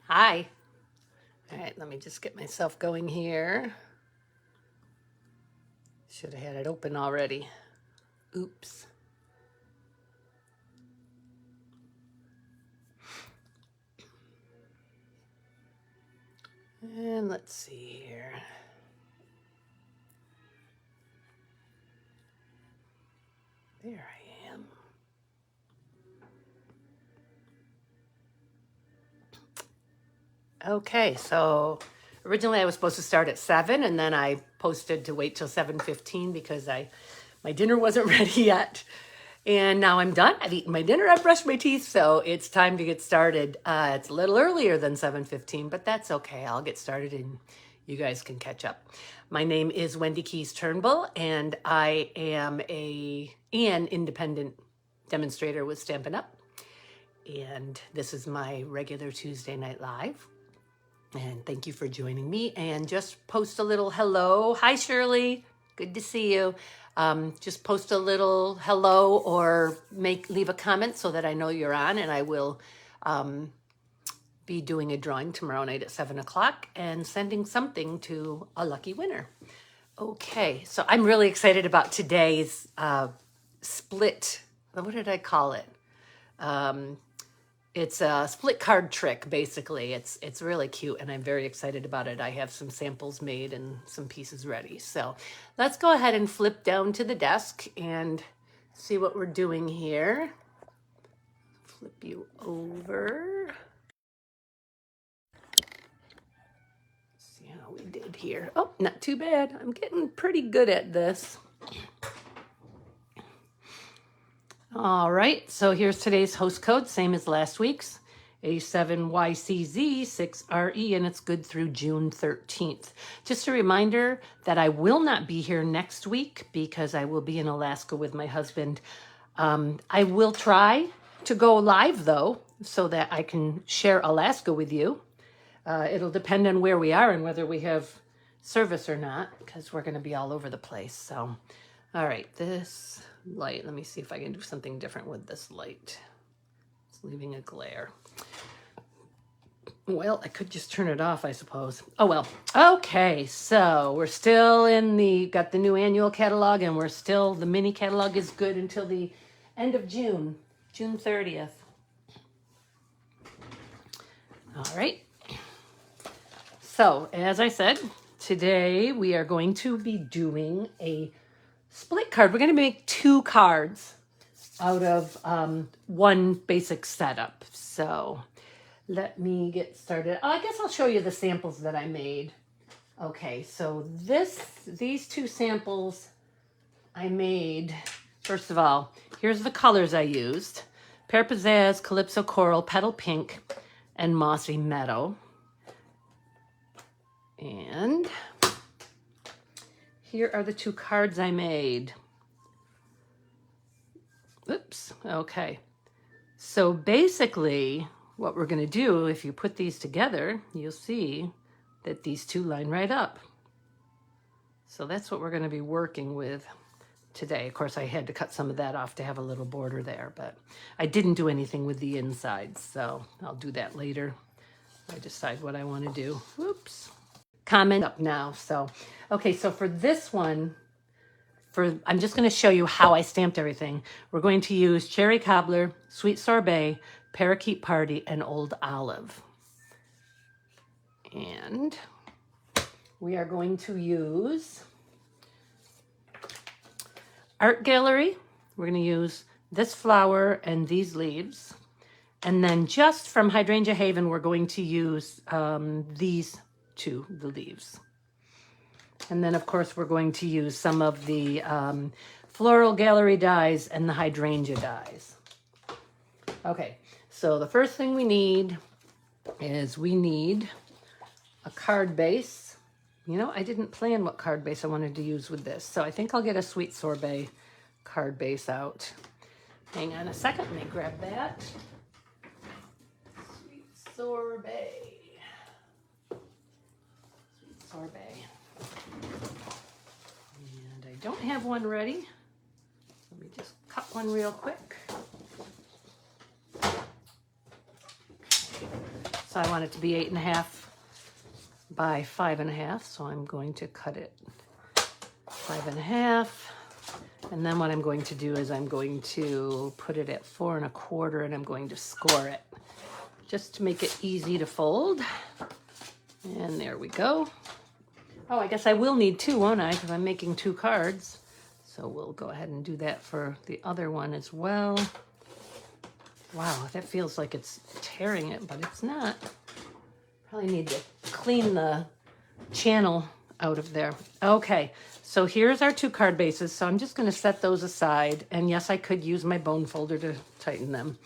Hi. All right, let me just get myself going here. Should have had it open already. Oops. And let's see here. There I am. Okay, so originally I was supposed to start at 7 and then I posted to wait till 7:15 because my dinner wasn't ready yet. And now I'm done. I've eaten my dinner, I've brushed my teeth, so it's time to get started. It's a little earlier than 7:15, but that's okay. I'll get started and you guys can catch up. My name is Wendy Keys Turnbull, and I am an independent demonstrator with Stampin' Up. And this is my regular Tuesday Night Live. And thank you for joining me. And just post a little hello. Hi, Shirley. Good to see you. Just post a little hello or leave a comment so that I know you're on, and I will be doing a drawing tomorrow night at 7 o'clock and sending something to a lucky winner. Okay, so I'm really excited about today's split. What did I call it? It's a split card trick, basically. It's really cute, and I'm very excited about it. I have some samples made and some pieces ready. So let's go ahead and flip down to the desk and see what we're doing here. Flip you over. See how we did here. Oh, not too bad. I'm getting pretty good at this. All right, so here's today's host code, same as last week's, A7YCZ6RE, and it's good through June 13th. Just a reminder that I will not be here next week because I will be in Alaska with my husband. I will try to go live, though, so that I can share Alaska with you. It'll depend on where we are and whether we have service or not, because we're going to be all over the place. So, all right, this light, let me see if I can do something different with this light. It's leaving a glare. Well, I could just turn it off, I suppose. Oh, well. Okay, so we're still got the new annual catalog, and the mini catalog is good until the end of June 30th. All right. So, as I said, today we are going to be doing a split card. We're going to make 2 cards out of one basic setup. So let me get started. I guess I'll show you the samples that I made. Okay, so these 2 samples I made. First of all, here's the colors I used. Pear Pizzazz, Calypso Coral, Petal Pink, and Mossy Meadow. And here are the 2 cards I made. Oops, okay. So basically, what we're going to do, if you put these together, you'll see that these 2 line right up. So that's what we're going to be working with today. Of course, I had to cut some of that off to have a little border there, but I didn't do anything with the insides, so I'll do that later. I decide what I want to do. Whoops. Comment up now. So, okay, so for this one, I'm just going to show you how I stamped everything. We're going to use Cherry Cobbler, Sweet Sorbet, Parakeet Party, and Old Olive. And we are going to use Art Gallery. We're going to use this flower and these leaves. And then just from Hydrangea Haven, we're going to use these 2, the leaves. And then, of course, we're going to use some of the Floral Gallery dies and the Hydrangea dies. Okay, so the first thing we need is a card base. You know, I didn't plan what card base I wanted to use with this, so I think I'll get a Sweet Sorbet card base out. Hang on a second, let me grab that. Sweet Sorbet. Sweet Sorbet. And I don't have one ready. Let me just cut one real quick. So I want it to be 8.5 by 5.5. So I'm going to cut it 5.5. And then what I'm going to do is I'm going to put it at 4.25 and I'm going to score it just to make it easy to fold. And there we go. Oh, I guess I will need two, won't I? Because I'm making 2 cards. So we'll go ahead and do that for the other one as well. Wow, that feels like it's tearing it, but it's not. Probably need to clean the channel out of there. Okay, so here's our 2 card bases. So I'm just going to set those aside. And yes, I could use my bone folder to tighten them.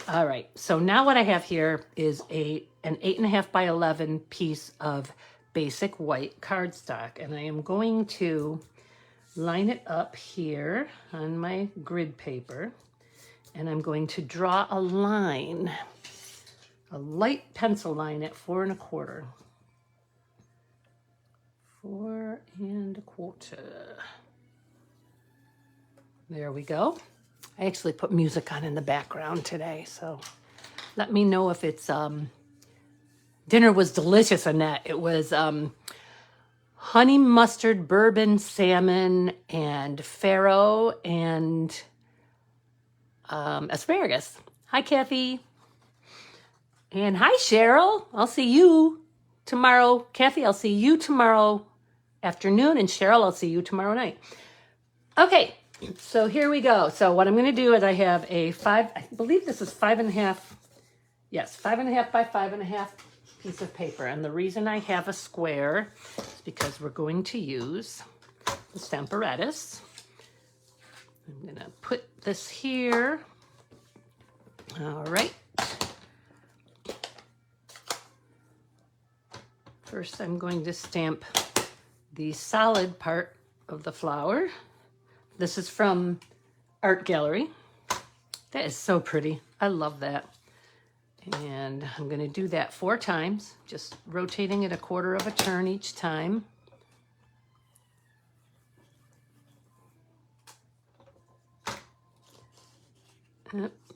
All right, so now what I have here is an 8.5 by 11 piece of basic white cardstock. And I am going to line it up here on my grid paper. And I'm going to draw a line, a light pencil line at 4.25. 4.25. There we go. I actually put music on in the background today, so let me know if it's dinner was delicious, Annette. It was honey mustard, bourbon, salmon, and farro, and asparagus. Hi, Kathy. And hi, Cheryl. I'll see you tomorrow. Kathy, I'll see you tomorrow afternoon. And Cheryl, I'll see you tomorrow night. Okay, so here we go. So what I'm going to do is I have a I believe this is 5.5. Yes, 5.5 by 5.5 piece of paper. And the reason I have a square is because we're going to use the Stamparatus. I'm going to put this here. All right. First, I'm going to stamp the solid part of the flower. This is from Art Gallery. That is so pretty. I love that. And I'm going to do that 4 times, just rotating it 1/4 of a turn each time.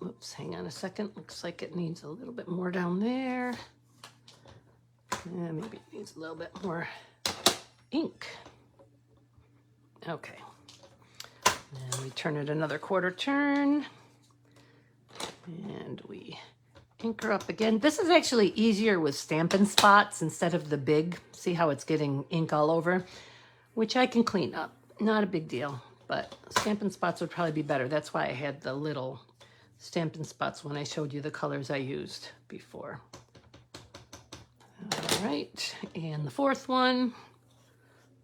Oops, hang on a second. Looks like it needs a little bit more down there. Yeah, maybe it needs a little bit more ink. Okay. And we turn it another 1/4 turn. And we ink her up again. This is actually easier with Stampin' Spots instead of the big. See how it's getting ink all over? Which I can clean up. Not a big deal. But Stampin' Spots would probably be better. That's why I had the little Stampin' Spots when I showed you the colors I used before. All right, and the 4th one.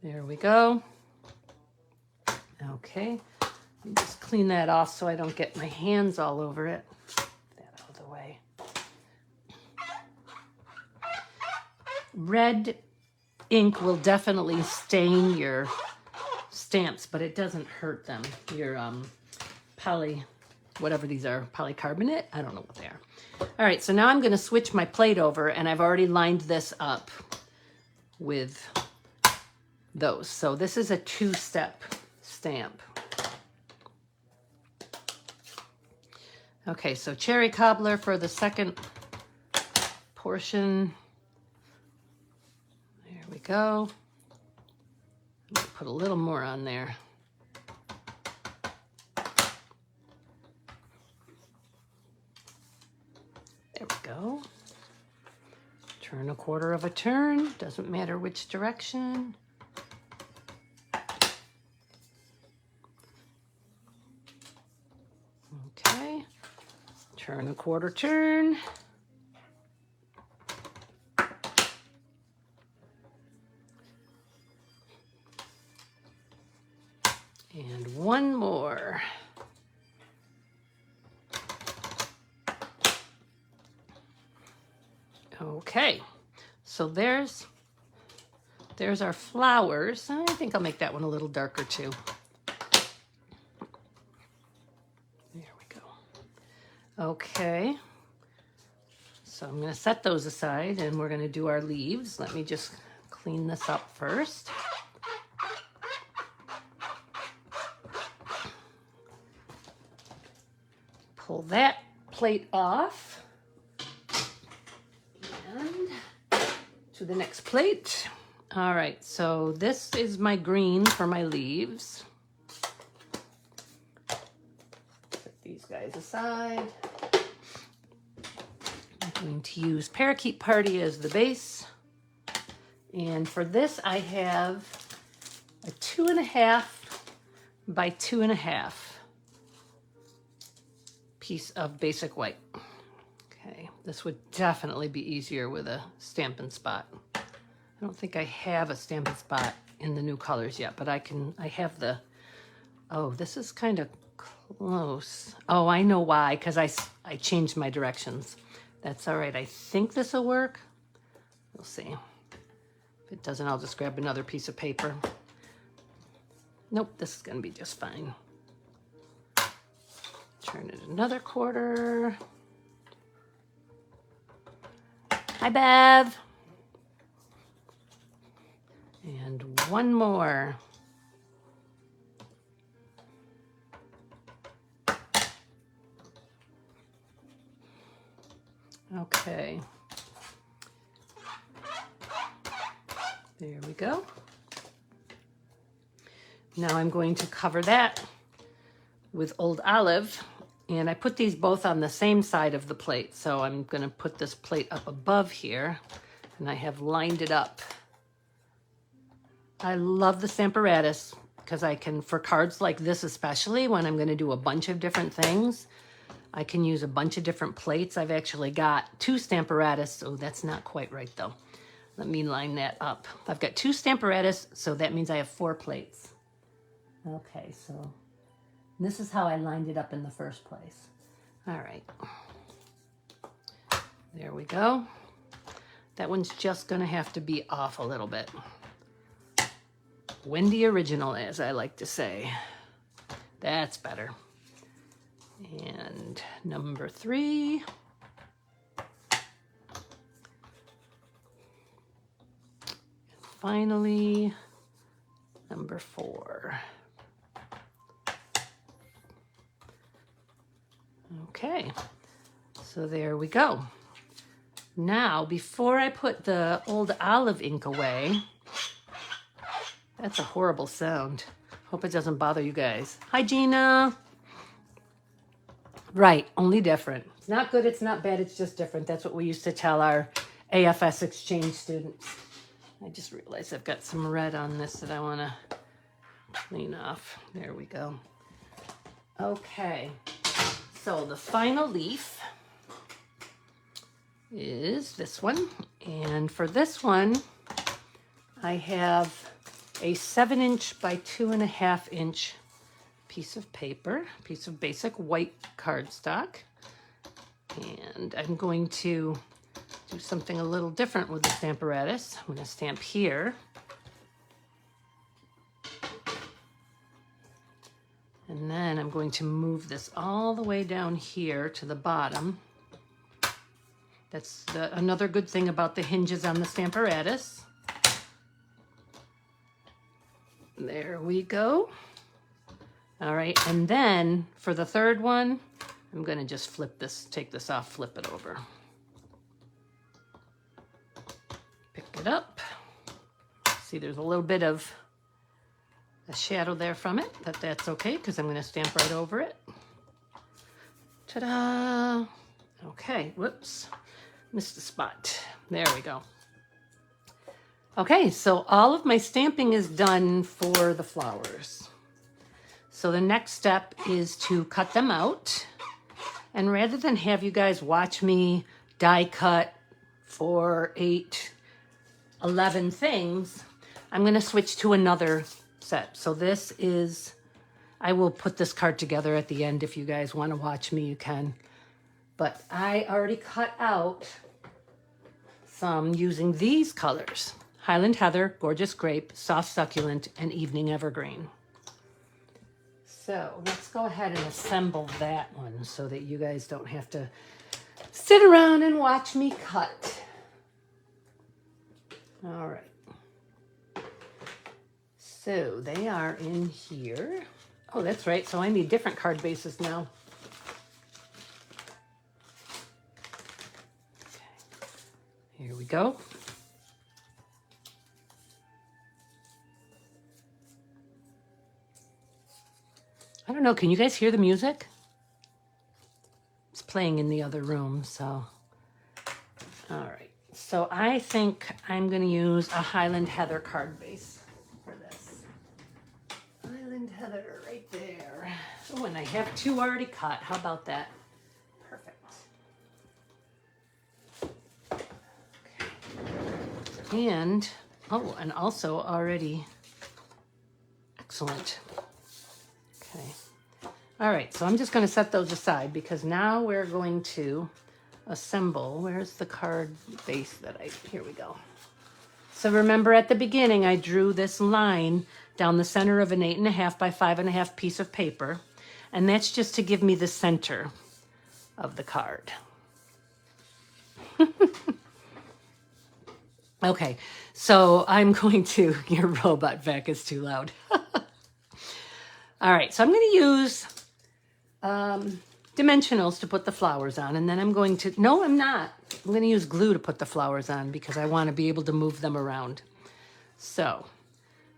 There we go. Okay, let me just clean that off so I don't get my hands all over it. Get that out of the way. Red ink will definitely stain your stamps, but it doesn't hurt them. Your whatever these are, polycarbonate? I don't know what they are. All right, so now I'm going to switch my plate over, and I've already lined this up with those. So this is a 2-step stamp. Okay, so cherry cobbler for the second portion. There we go. I'm going to put a little more on there. There we go. Turn 1/4 of a turn. Doesn't matter which direction. Okay. Turn 1/4 turn. And one more. Okay, so there's our flowers. I think I'll make that one a little darker too. There we go. Okay, so I'm going to set those aside and we're going to do our leaves. Let me just clean this up first. Pull that plate off. to the next plate. All right, so this is my green for my leaves. Put these guys aside. I'm going to use Parakeet Party as the base. And for this, I have a 2.5 by 2.5 piece of basic white. Okay, this would definitely be easier with a Stampin' Spot. I don't think I have a Stampin' Spot in the new colors yet, but I have the, oh, this is kind of close. Oh, I know why, because I changed my directions. That's all right. I think this will work. We'll see. If it doesn't, I'll just grab another piece of paper. Nope, this is going to be just fine. Turn it another quarter. Hi, Bev. And one more. Okay. There we go. Now I'm going to cover that with Old Olive, and I put these both on the same side of the plate. So I'm going to put this plate up above here, and I have lined it up. I love the Stamparatus because I can, for cards like this especially, when I'm going to do a bunch of different things, I can use a bunch of different plates. I've actually got 2 Stamparatus. Oh, that's not quite right though. Let me line that up. I've got 2 Stamparatus, so that means I have 4 plates. Okay, so this is how I lined it up in the first place. All right. There we go. That one's just gonna have to be off a little bit. Wendy Original, as I like to say. That's better. And number 3. Finally, number 4. Okay, so there we go. Now, before I put the Old Olive ink away, that's a horrible sound. Hope it doesn't bother you guys. Hi, Gina. Right, only different. It's not good, it's not bad, it's just different. That's what we used to tell our AFS exchange students. I just realized I've got some red on this that I want to clean off. There we go. Okay, so the final leaf is this one. And for this one, I have a 7" by 2.5" piece of paper, piece of basic white cardstock. And I'm going to do something a little different with the Stamparatus. I'm going to stamp here. And then I'm going to move this all the way down here to the bottom. That's another good thing about the hinges on the Stamparatus. There we go. All right, and then for the third one, I'm going to just flip this, take this off, flip it over. Pick it up. See, there's a little bit of a shadow there from it, but that's okay because I'm going to stamp right over it. Ta-da! Okay, whoops, missed a spot. There we go. Okay, so all of my stamping is done for the flowers. So the next step is to cut them out. And rather than have you guys watch me die cut 4, 8, 11 things, I'm going to switch to another set. So this is, I will put this card together at the end. If you guys want to watch me, you can. But I already cut out some using these colors: Highland Heather, Gorgeous Grape, Soft Succulent, and Evening Evergreen. So let's go ahead and assemble that one so that you guys don't have to sit around and watch me cut. All right. So they are in here. Oh, that's right. So I need different card bases now. Okay. Here we go. I don't know, can you guys hear the music? It's playing in the other room, so. All right, so I think I'm gonna use a Highland Heather card base for this. Highland Heather right there. Oh, and I have 2 already cut. How about that? Perfect. Okay. And, oh, and also already, excellent. Okay. All right, so I'm just gonna set those aside because now we're going to assemble. Where's the card base that here we go. So remember at the beginning, I drew this line down the center of an 8.5 by 5.5 piece of paper, and that's just to give me the center of the card. Okay, so I'm going to, your robot vac is too loud. All right, so I'm going to use dimensionals to put the flowers on, and then I'm going to, no, I'm not. I'm going to use glue to put the flowers on because I want to be able to move them around. So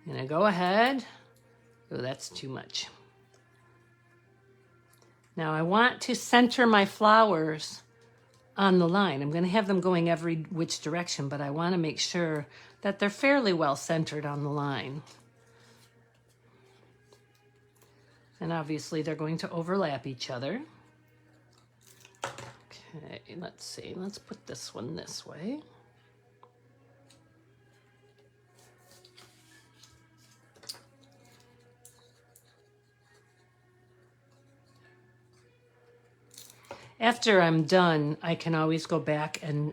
I'm going to go ahead. Oh, that's too much. Now I want to center my flowers on the line. I'm going to have them going every which direction, but I want to make sure that they're fairly well centered on the line. And obviously they're going to overlap each other. Okay, let's see. Let's put this one this way. After I'm done, I can always go back and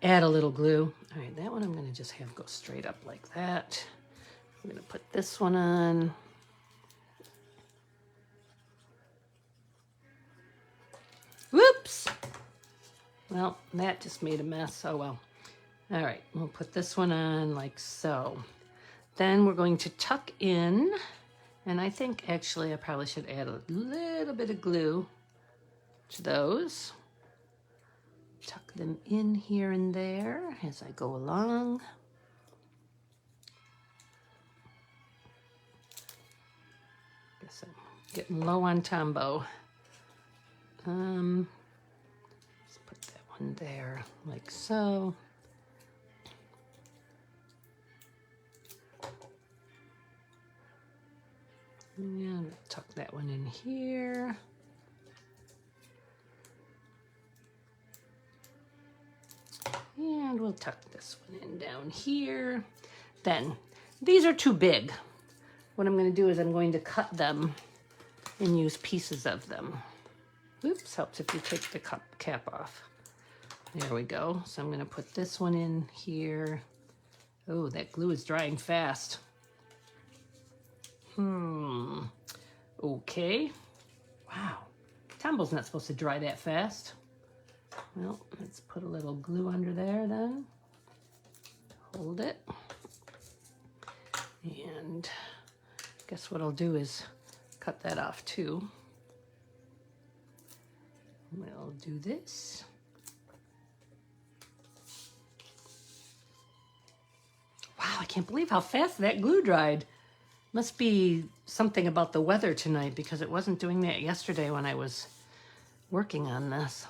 add a little glue. All right, that one I'm going to just have go straight up like that. I'm going to put this one on. Whoops! Well, that just made a mess. Oh well. All right, we'll put this one on like so. Then we're going to tuck in, and I think actually I probably should add a little bit of glue to those. Tuck them in here and there as I go along. Guess I'm getting low on Tombow. Let's put that one there like so. And tuck that one in here. And we'll tuck this one in down here. Then, these are too big. What I'm going to do is I'm going to cut them and use pieces of them. Oops, helps if you take the cap off. There we go. So I'm going to put this one in here. Oh, that glue is drying fast. Okay. Wow. Tombow's not supposed to dry that fast. Well, let's put a little glue under there then. Hold it. And I guess what I'll do is cut that off too. We'll do this. Wow, I can't believe how fast that glue dried. Must be something about the weather tonight because it wasn't doing that yesterday when I was working on this.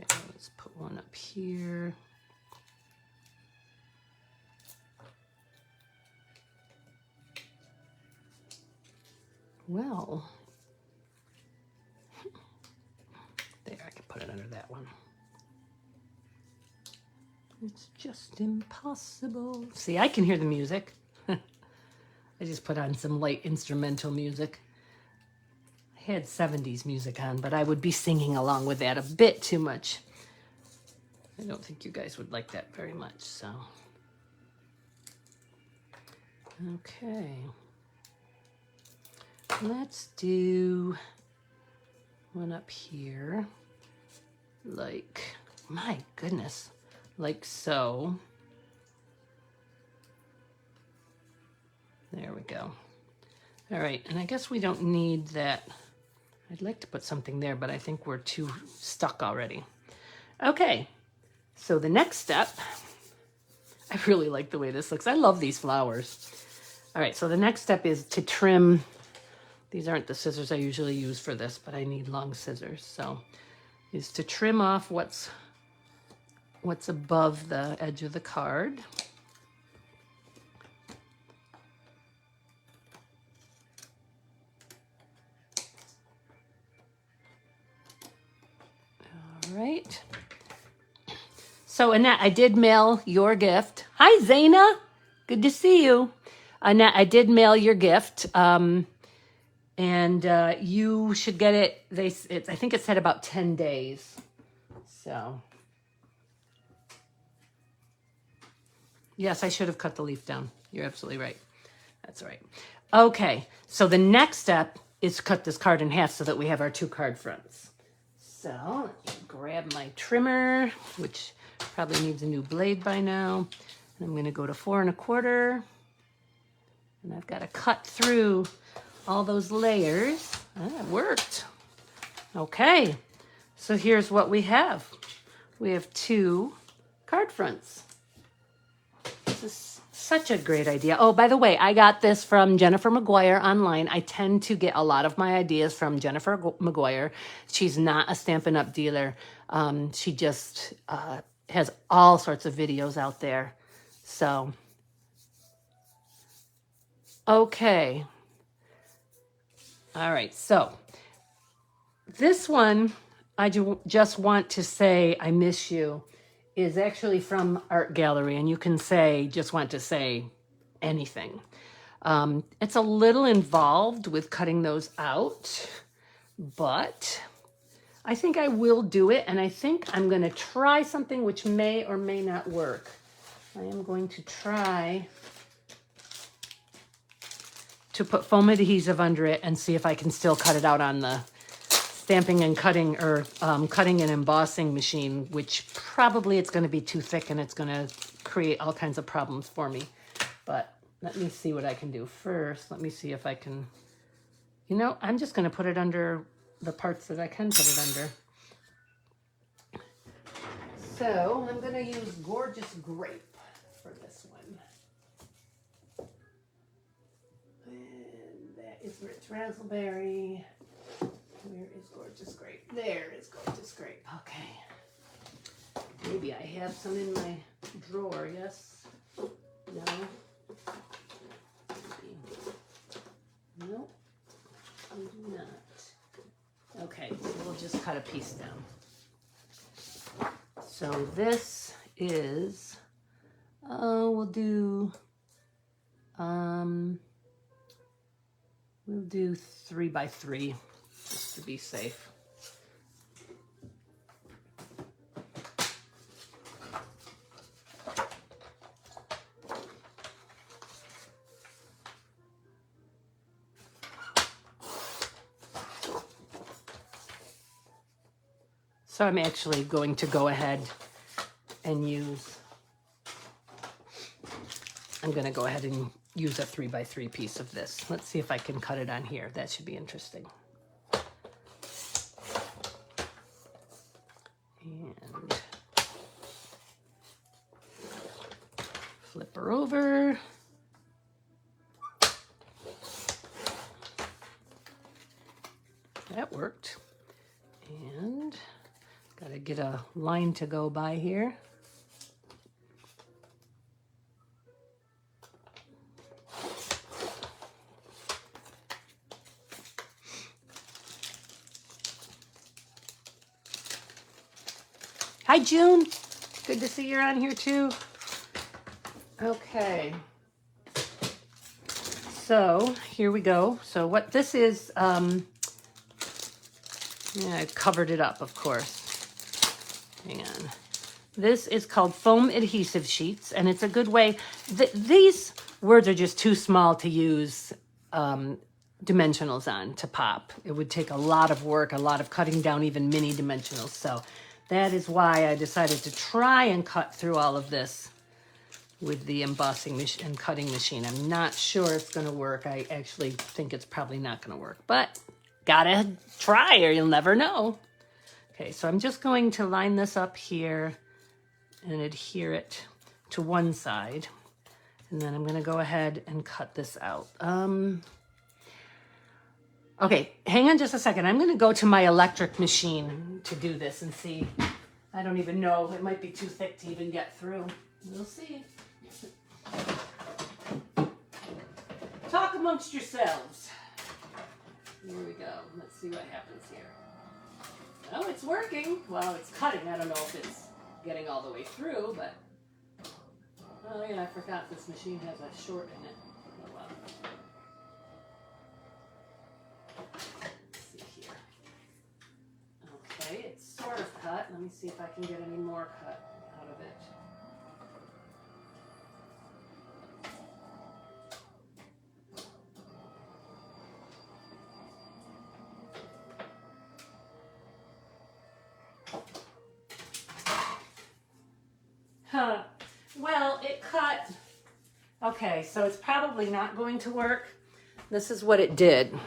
Okay, let's put one up here. Well, there, I can put it under that one. It's just impossible. See, I can hear the music. I just put on some light instrumental music. I had 70s music on, but I would be singing along with that a bit too much. I don't think you guys would like that very much, so. Okay. Let's do one up here. Like, my goodness. Like so. There we go. All right, and I guess we don't need that. I'd like to put something there, but I think we're too stuck already. Okay, so the next step, I really like the way this looks. I love these flowers. All right, so the next step is to trim. These aren't the scissors I usually use for this, but I need long scissors. So is to trim off what's above the edge of the card. All right. So Annette, I did mail your gift. Hi, Zaina. Good to see you. Annette, I did mail your gift. And you should get it. I think it said about 10 days. So, yes, I should have cut the leaf down. You're absolutely right. That's right. Okay, so the next step is to cut this card in half so that we have our 2 card fronts. So let me grab my trimmer, which probably needs a new blade by now. And I'm going to go to 4 1/4. And I've got to cut through all those layers. Ah, it worked. Okay, so here's what we have. We have 2 card fronts. This is such a great idea. Oh, by the way, I got this from Jennifer McGuire online. I tend to get a lot of my ideas from Jennifer McGuire. She's not a Stampin' Up! Dealer. She just has all sorts of videos out there. So, okay. All right, so this one, I just want to say I miss you, is actually from Art Gallery, and you can say, just want to say anything. It's a little involved with cutting those out, but I think I will do it, and I think I'm going to try something which may or may not work. I am going to try to put foam adhesive under it and see if I can still cut it out on the stamping and cutting, or cutting and embossing machine, which probably it's going to be too thick and it's going to create all kinds of problems for me. But let me see what I can do first. Let me see if I can, I'm just going to put it under the parts that I can put it under. So I'm going to use Gorgeous Grape for this one. And that is Rich Raspberry. Where is Gorgeous Grape? There is Gorgeous Grape. Okay. Maybe I have some in my drawer, yes? No? Maybe. Nope. I do not. Okay, so we'll just cut a piece down. So this is, we'll do 3 by 3. Just to be safe. So I'm actually going to go ahead and use, I'm going to go ahead and use a 3 by 3 piece of this. Let's see if I can cut it on here. That should be interesting. And flip her over. That worked. And got to get a line to go by here. Hi, June. Good to see you're on here too. Okay. So here we go. So what this is, I covered it up, of course. Hang on. This is called foam adhesive sheets, and it's a good way. These words are just too small to use dimensionals on to pop. It would take a lot of work, a lot of cutting down even mini dimensionals. So that is why I decided to try and cut through all of this with the embossing and cutting machine. I'm not sure it's going to work. I actually think it's probably not going to work, but gotta try or you'll never know. Okay, so I'm just going to line this up here and adhere it to one side. And then I'm going to go ahead and cut this out. Okay, hang on just a second. I'm going to go to my electric machine to do this and see. I don't even know. It might be too thick to even get through. We'll see. Talk amongst yourselves. Here we go. Let's see what happens here. Oh, it's working. Well, it's cutting. I don't know if it's getting all the way through, but... Oh, yeah, I forgot this machine has a short in it. Oh, well. Let's see here. Okay, it's sort of cut. Let me see if I can get any more cut out of it. Huh. Well, it cut. Okay, so it's probably not going to work. This is what it did.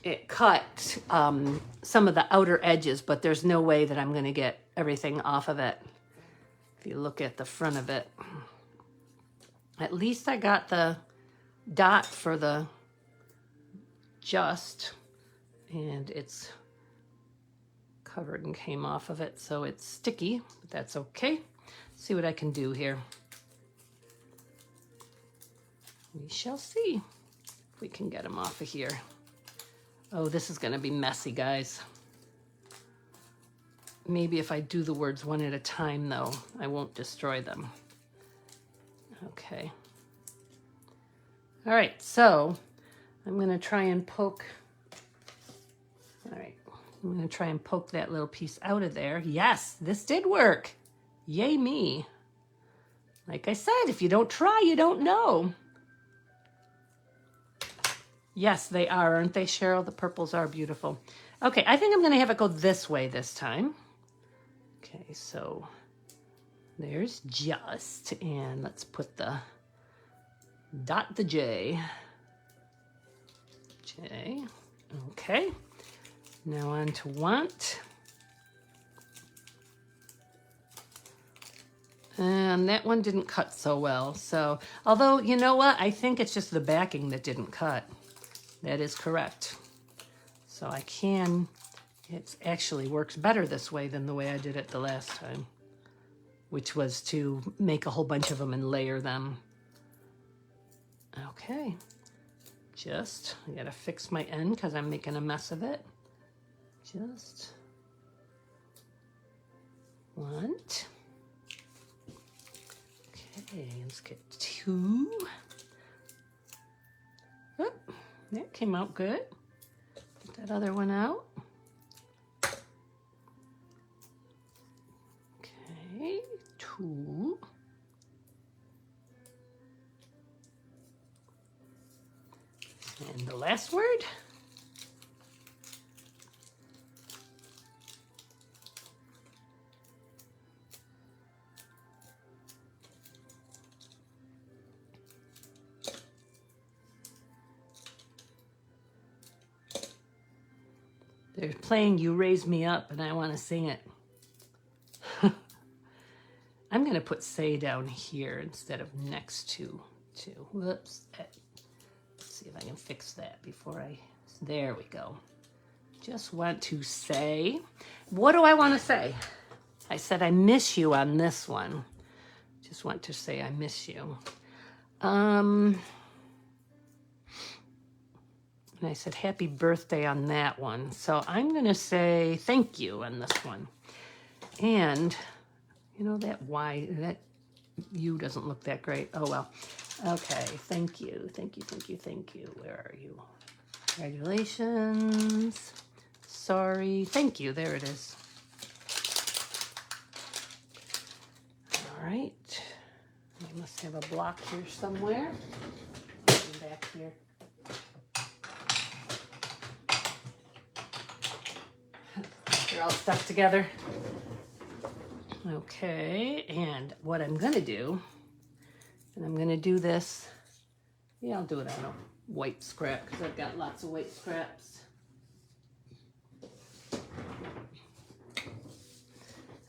It cut some of the outer edges, but there's no way that I'm going to get everything off of it. If you look at the front of it. At least I got the dot for the just, and it's covered and came off of it, so it's sticky, but that's okay. See what I can do here. We shall see if we can get them off of here. Oh, this is going to be messy, guys. Maybe if I do the words one at a time, though, I won't destroy them. Okay. All right, so I'm going to try and poke. All right, I'm going to try and poke that little piece out of there. Yes, this did work. Yay me. Like I said, if you don't try, you don't know. Yes, they are, aren't they, Cheryl? The purples are beautiful. Okay, I think I'm going to have it go this way this time. Okay, so there's just, and let's put the dot the J. J. Okay. Now on to want. And that one didn't cut so well. So, although, you know what? I think it's just the backing that didn't cut. That is correct. So I can, it actually works better this way than the way I did it the last time, which was to make a whole bunch of them and layer them. Okay. Just, I gotta fix my end because I'm making a mess of it. Just want. Okay, let's get 2. Oh, that came out good. Get that other one out. Okay, 2. And the last word. They're playing You Raise Me Up, and I want to sing it. I'm going to put say down here instead of next to. Whoops. Let's see if I can fix that before I... There we go. Just want to say... What do I want to say? I said I miss you on this one. Just want to say I miss you. And I said, happy birthday on that one. So I'm going to say thank you on this one. And, you know, that Y, that U doesn't look that great. Oh, well. Okay, thank you, thank you, thank you, thank you. Where are you? Congratulations. Sorry. Thank you. There it is. All right. I must have a block here somewhere. Back here. They're all stuck together. Okay, and what I'm gonna do, and I'm gonna do this, yeah, I'll do it on a white scrap because I've got lots of white scraps.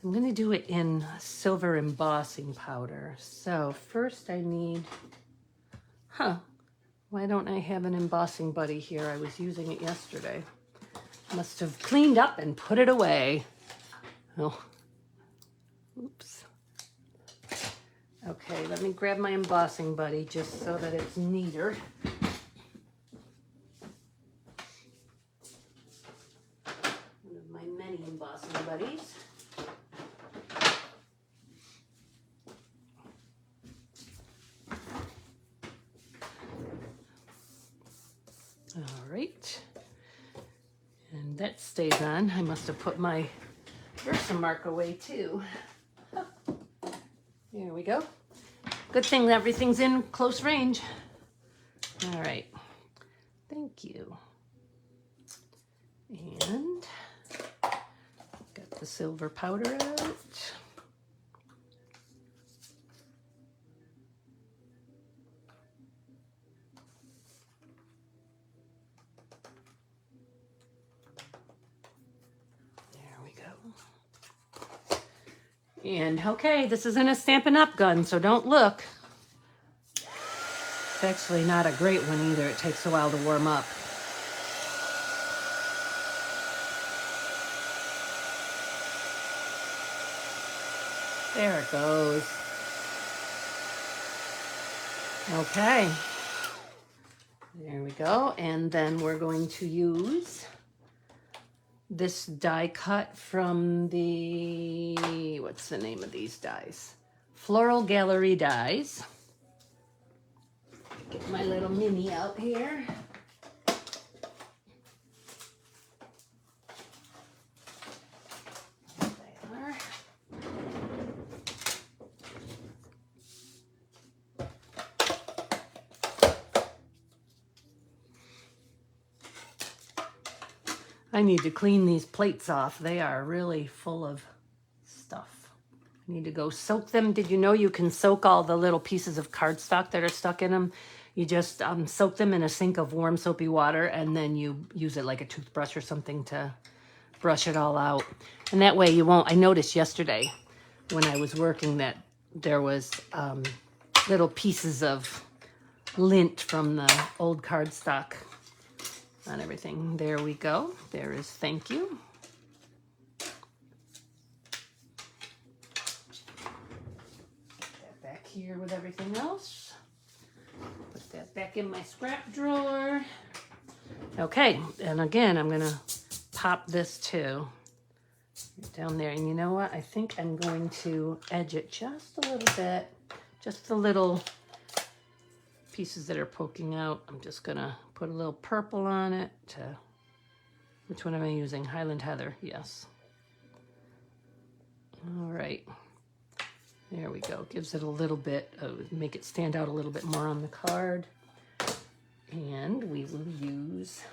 I'm going to do it in silver embossing powder. So first I need, why don't I have an embossing buddy here? I was using it yesterday. Must have cleaned up and put it away. Oh, oops. Okay, let me grab my embossing buddy just so that it's neater. One of my many embossing buddies. All right. And that stays on. I must have put my Versamark away too. There we go. Good thing everything's in close range. All right. Thank you. And got the silver powder out. There we go. And okay, this isn't a Stampin' Up! Gun, so don't look. It's actually not a great one either. It takes a while to warm up. There it goes. Okay. There we go. And then we're going to use this die cut from the, what's the name of these dies? Floral Gallery dies. Get my little mini out here. There. I need to clean these plates off. They are really full of stuff. I need to go soak them. Did you know you can soak all the little pieces of cardstock that are stuck in them? You just soak them in a sink of warm soapy water, and then you use it like a toothbrush or something to brush it all out. And that way you won't. I noticed yesterday when I was working that there was little pieces of lint from the old cardstock on everything. There we go. There is thank you. Put that back here with everything else. Put that back in my scrap drawer. Okay, and again, I'm gonna pop this too down there. And you know what? I think I'm going to edge it just a little bit. Just the little pieces that are poking out. I'm just gonna put a little purple on it. Which one am I using? Highland Heather, yes. All right, there we go. Gives it a little bit, make it stand out a little bit more on the card. And we will use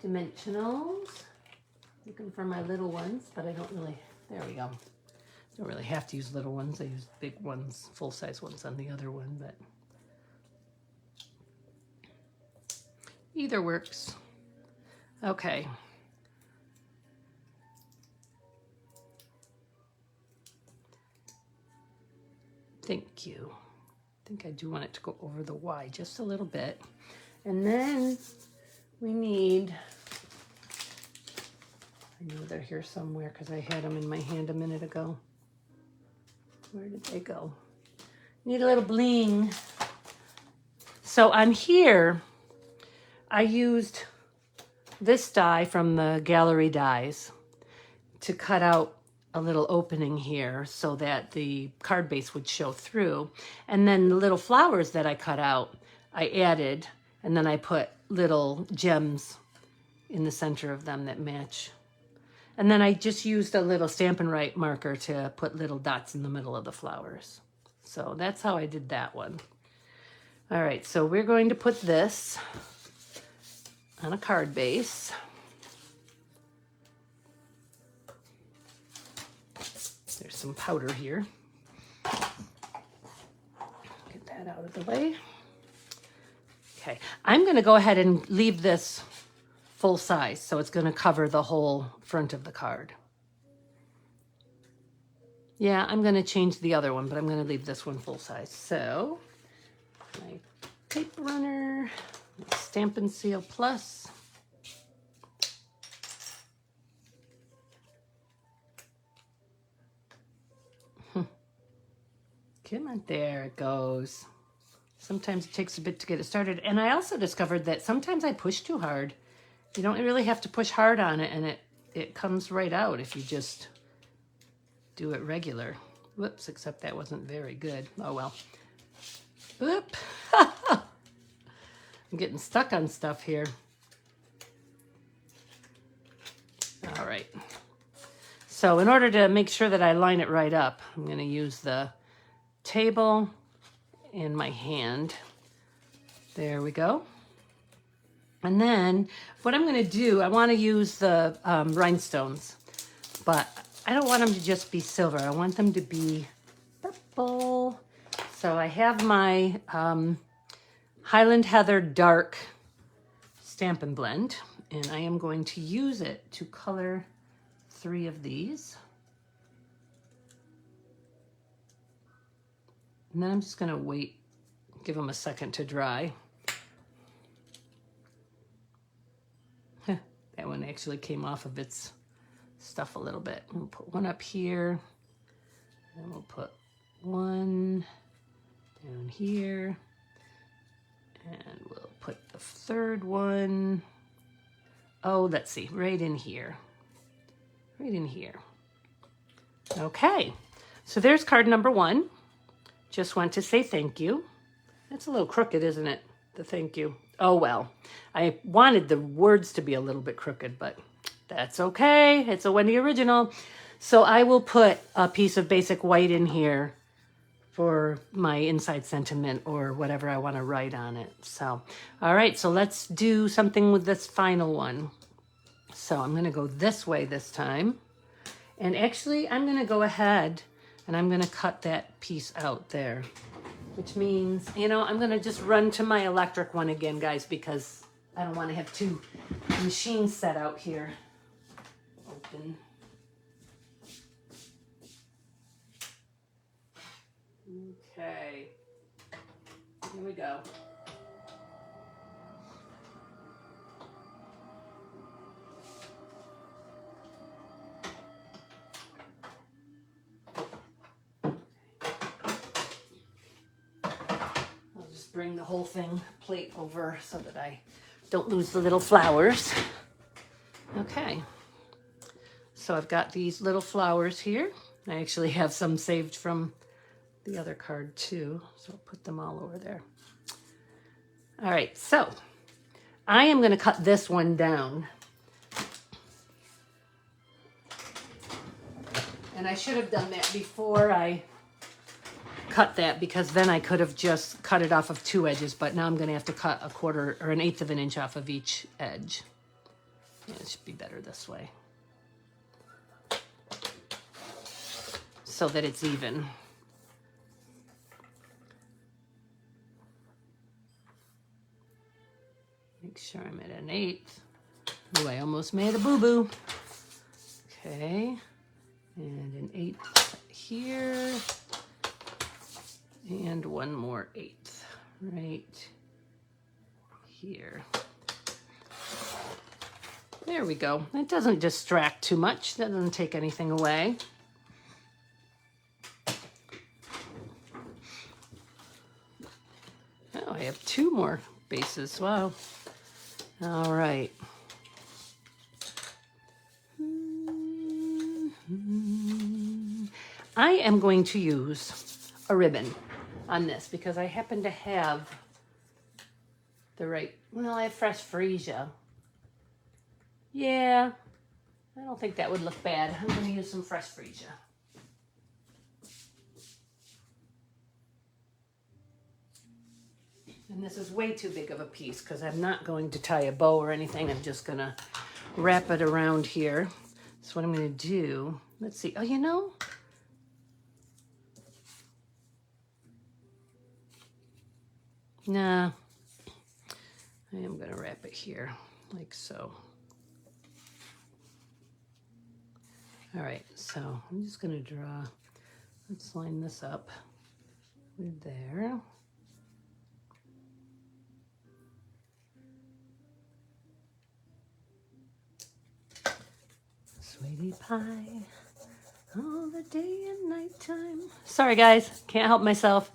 dimensionals. Looking for my little ones, but I don't really, there we go. Don't really have to use little ones. I use big ones, full-size ones on the other one, but either works. Okay. Thank you. I think I do want it to go over the Y just a little bit. And then we need, I know they're here somewhere because I had them in my hand a minute ago. Where did they go? Need a little bling. So on here, I used this die from the Gallery Dies to cut out a little opening here so that the card base would show through. And then the little flowers that I cut out, I added, and then I put little gems in the center of them that match. And then I just used a little Stampin' Right marker to put little dots in the middle of the flowers. So that's how I did that one. All right, so we're going to put this on a card base. There's some powder here. Get that out of the way. Okay, I'm gonna go ahead and leave this full size, so it's gonna cover the whole front of the card. Yeah, I'm going to change the other one, but I'm going to leave this one full size. So my paper runner, Stampin' Seal Plus. Come on, there it goes. Sometimes it takes a bit to get it started. And I also discovered that sometimes I push too hard. You don't really have to push hard on it, and it comes right out if you just do it regular. Whoops, except that wasn't very good. Oh well. Whoop. I'm getting stuck on stuff here. All right. So in order to make sure that I line it right up, I'm going to use the table and my hand. There we go. And then what I'm going to do, I want to use the rhinestones, but I don't want them to just be silver. I want them to be purple. So I have my Highland Heather Dark Stampin' Blend, and I am going to use it to color 3 of these. And then I'm just going to wait, give them a second to dry. That one actually came off of its stuff a little bit. We'll put one up here, and we'll put one down here, and we'll put the third one. Oh, let's see, right in here. Right in here. Okay, so there's card number 1. Just want to say thank you. That's a little crooked, isn't it? The thank you. Oh, well, I wanted the words to be a little bit crooked, but that's okay. It's a Wendy original. So I will put a piece of basic white in here for my inside sentiment or whatever I want to write on it. So, all right, so let's do something with this final one. So I'm going to go this way this time. And actually, I'm going to go ahead and I'm going to cut that piece out there. Which means, you know, I'm going to just run to my electric one again, guys, because I don't want to have 2 machines set out here. Open. Okay. Here we go. Bring the whole thing plate over so that I don't lose the little flowers. Okay, so I've got these little flowers here. I actually have some saved from the other card too, so I'll put them all over there. All right, so I am going to cut this one down. And I should have done that before I cut that, because then I could have just cut it off of 2 edges, but now I'm going to have to cut 1/4 or 1/8 of an inch off of each edge. Yeah, it should be better this way so that it's even. Make sure I'm at 1/8. Oh, I almost made a boo-boo. Okay, and 1/8 here. And 1 more 1/8 right here. There we go. It doesn't distract too much. That doesn't take anything away. Oh, I have 2 more bases. Wow. All right. I am going to use a ribbon on this because I happen to have the right, well, I have fresh freesia. Yeah, I don't think that would look bad. I'm going to use some fresh freesia. And this is way too big of a piece because I'm not going to tie a bow or anything. I'm just going to wrap it around here. So what I'm going to do, let's see. Oh, you know, nah, I am going to wrap it here like so. All right, so I'm just going to draw Let's line this up with there. Sweetie pie, all the day and night time. Sorry guys, can't help myself.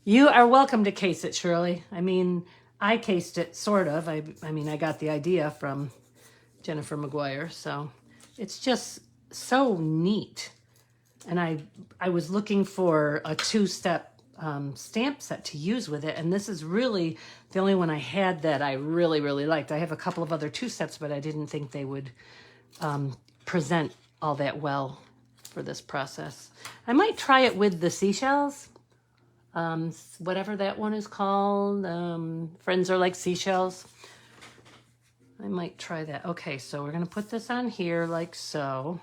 You are welcome to case it, Shirley. I mean, I cased it, sort of. I mean, I got the idea from Jennifer McGuire, so it's just so neat. And I was looking for a two-step stamp set to use with it, and this is really the only one I had that I really, really liked. I have a couple of other two-steps, but I didn't think they would present all that well for this process. I might try it with the seashells. Whatever that one is called, Friends Are Like Seashells. I might try that. Okay, so we're gonna put this on here like so.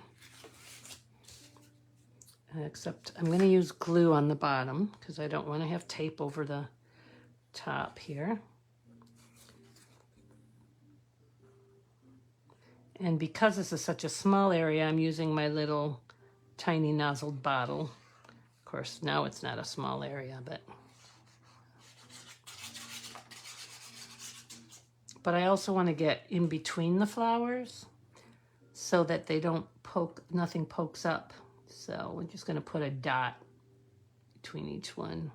Except I'm gonna use glue on the bottom because I don't wanna have tape over the top here. And because this is such a small area, I'm using my little tiny nozzled bottle. Of course, now it's not a small area, but I also want to get in between the flowers so that they don't poke, nothing pokes up. So we're just going to put a dot between each one.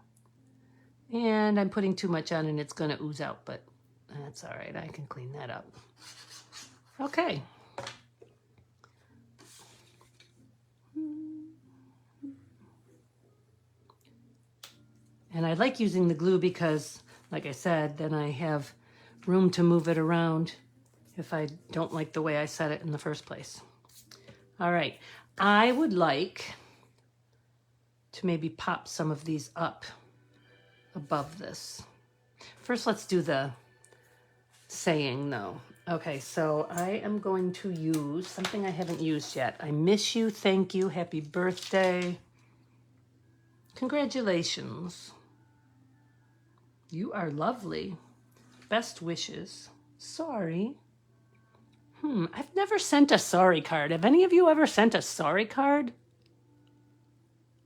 And I'm putting too much on and it's going to ooze out, but that's all right. I can clean that up. Okay. And I like using the glue because, like I said, then I have room to move it around if I don't like the way I set it in the first place. All right, I would like to maybe pop some of these up above this. First, let's do the saying though. Okay, so I am going to use something I haven't used yet. I miss you, thank you, happy birthday. Congratulations. You are lovely. Best wishes. Sorry. I've never sent a sorry card. Have any of you ever sent a sorry card?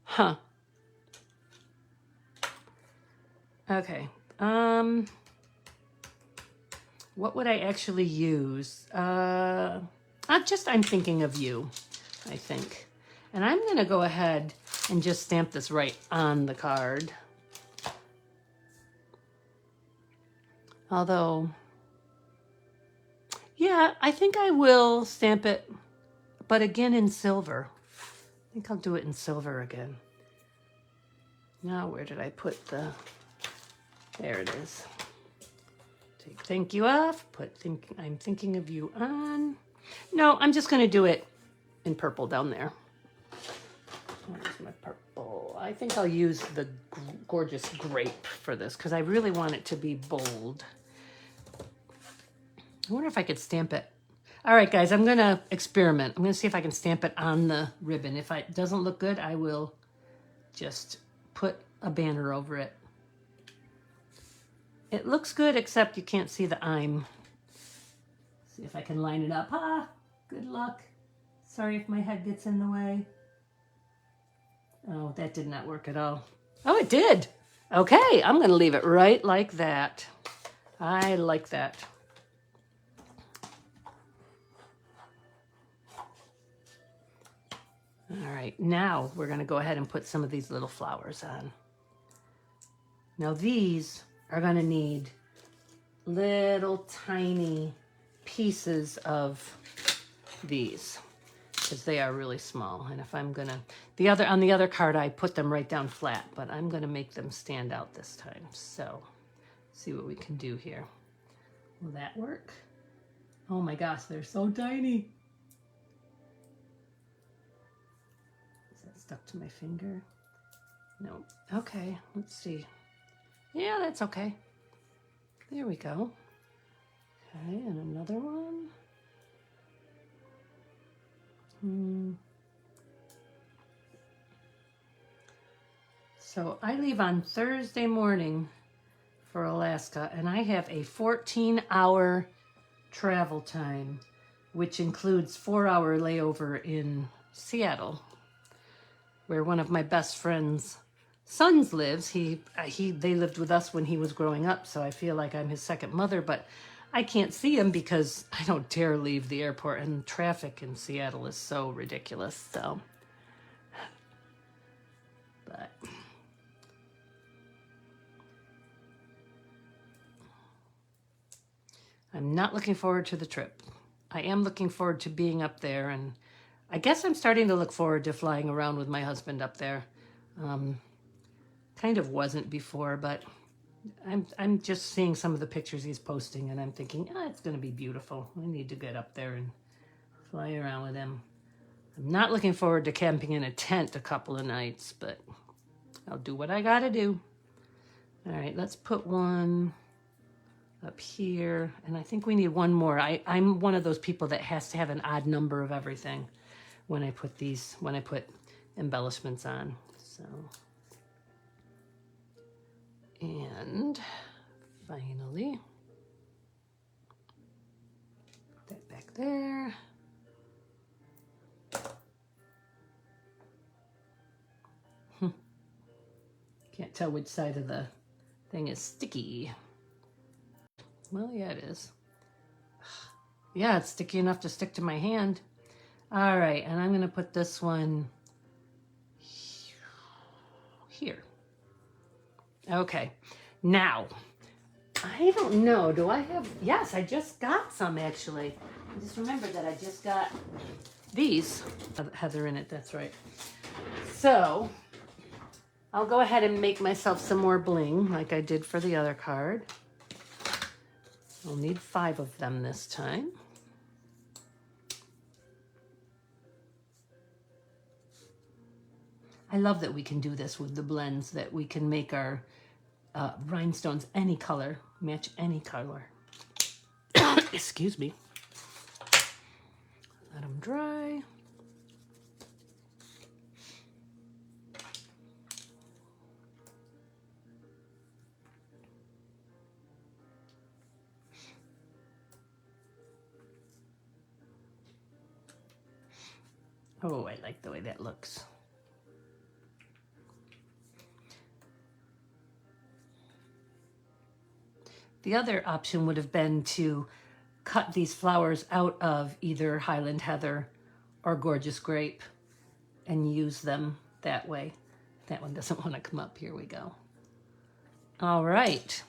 Huh. Okay. What would I actually use? I'm thinking of you, I think. And I'm going to go ahead and just stamp this right on the card. Although, yeah, I think I will stamp it, but again in silver. I think I'll do it in silver again. Now, where did I put the, there it is. Take thank you off, put I'm thinking of you on. No, I'm just gonna do it in purple down there. Where's my purple? I think I'll use the gorgeous grape for this because I really want it to be bold. I wonder if I could stamp it. All right, guys, I'm gonna experiment. I'm gonna see if I can stamp it on the ribbon. If it doesn't look good, I will just put a banner over it. It looks good, except you can't see the I'm. See if I can line it up. Ah, good luck. Sorry if my head gets in the way. Oh, that did not work at all. Oh, it did. Okay, I'm gonna leave it right like that. I like that. All right, now we're gonna go ahead and put some of these little flowers on. Now these are gonna need little tiny pieces of these because they are really small. And if I'm gonna, on the other card, I put them right down flat, but I'm gonna make them stand out this time. So see what we can do here. Will that work? Oh my gosh, they're so tiny. Stuck to my finger? No. Okay, let's see. Yeah, that's okay. There we go. Okay, and another one. So I leave on Thursday morning for Alaska, and I have a 14-hour travel time, which includes 4-hour layover in Seattle. where one of my best friend's sons lives. They lived with us when he was growing up, so I feel like I'm his second mother, but I can't see him because I don't dare leave the airport, and traffic in Seattle is so ridiculous. So, but I'm not looking forward to the trip. I am looking forward to being up there, and I guess I'm starting to look forward to flying around with my husband up there. Kind of wasn't before, but I'm just seeing some of the pictures he's posting, and I'm thinking, it's going to be beautiful. I need to get up there and fly around with him. I'm not looking forward to camping in a tent a couple of nights, but I'll do what I got to do. All right, let's put one up here, and I think we need one more. I'm one of those people that has to have an odd number of everything when I put embellishments on. So, and finally, put that back there. Can't tell which side of the thing is sticky. Well, yeah, it is. Yeah, it's sticky enough to stick to my hand. All right, and I'm going to put this one here. Okay, now, I don't know, do I have, yes, I just got some actually. I just remembered that I just got these. Heather in it, that's right. So, I'll go ahead and make myself some more bling like I did for the other card. I'll need 5 of them this time. I love that we can do this with the blends, that we can make our rhinestones any color, match any color. Excuse me. Let them dry. Oh, I like the way that looks. The other option would have been to cut these flowers out of either Highland Heather or Gorgeous Grape and use them that way. That one doesn't want to come up. Here we go. All right.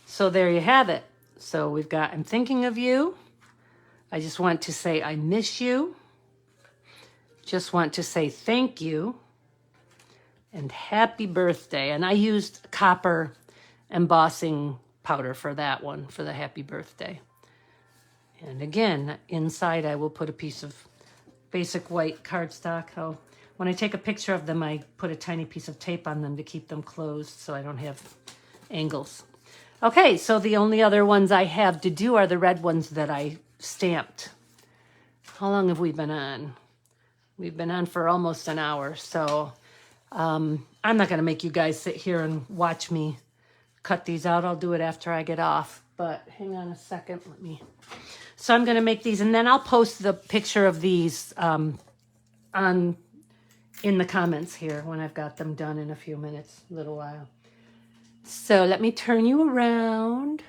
So there you have it. So we've got I'm Thinking of You. I just want to say I miss you. Just want to say thank you. And happy birthday. And I used copper embossing powder for that one, for the happy birthday. And again, inside I will put a piece of basic white cardstock. When I take a picture of them, I put a tiny piece of tape on them to keep them closed so I don't have angles. Okay, so the only other ones I have to do are the red ones that I stamped. How long have we been on? We've been on for almost an hour, so I'm not going to make you guys sit here and watch me cut these out. I'll do it after I get off, but hang on a second. So I'm going to make these, and then I'll post the picture of these in the comments here when I've got them done in a few minutes, a little while. So let me turn you around.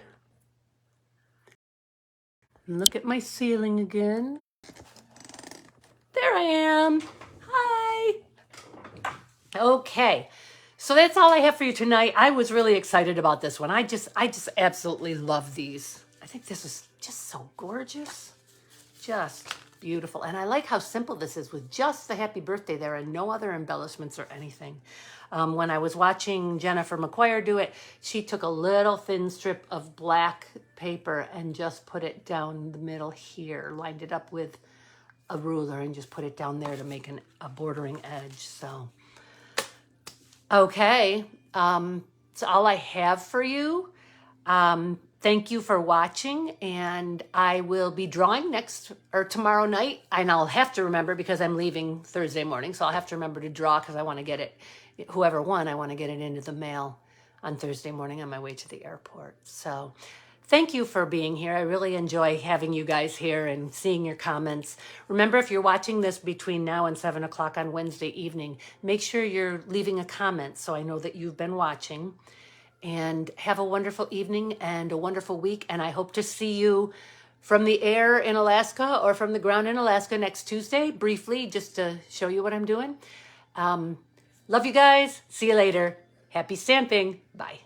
Look at my ceiling again. There I am. Hi. Okay. So that's all I have for you tonight. I was really excited about this one. I just absolutely love these. I think this is just so gorgeous. Just beautiful. And I like how simple this is with just the happy birthday there and no other embellishments or anything. When I was watching Jennifer McQuire do it, she took a little thin strip of black paper and just put it down the middle here, lined it up with a ruler and just put it down there to make a bordering edge. So, okay, that's all I have for you. Thank you for watching, and I will be drawing tomorrow night, and I'll have to remember because I'm leaving Thursday morning, so I'll have to remember to draw because I want to get it, whoever won, I want to get it into the mail on Thursday morning on my way to the airport. So Thank you for being here. I really enjoy having you guys here and seeing your comments. Remember, if you're watching this between now and 7 o'clock on Wednesday evening, make sure you're leaving a comment so I know that you've been watching. And have a wonderful evening and a wonderful week. And I hope to see you from the air in Alaska or from the ground in Alaska next Tuesday, briefly, just to show you what I'm doing. Love you guys. See you later. Happy stamping. Bye.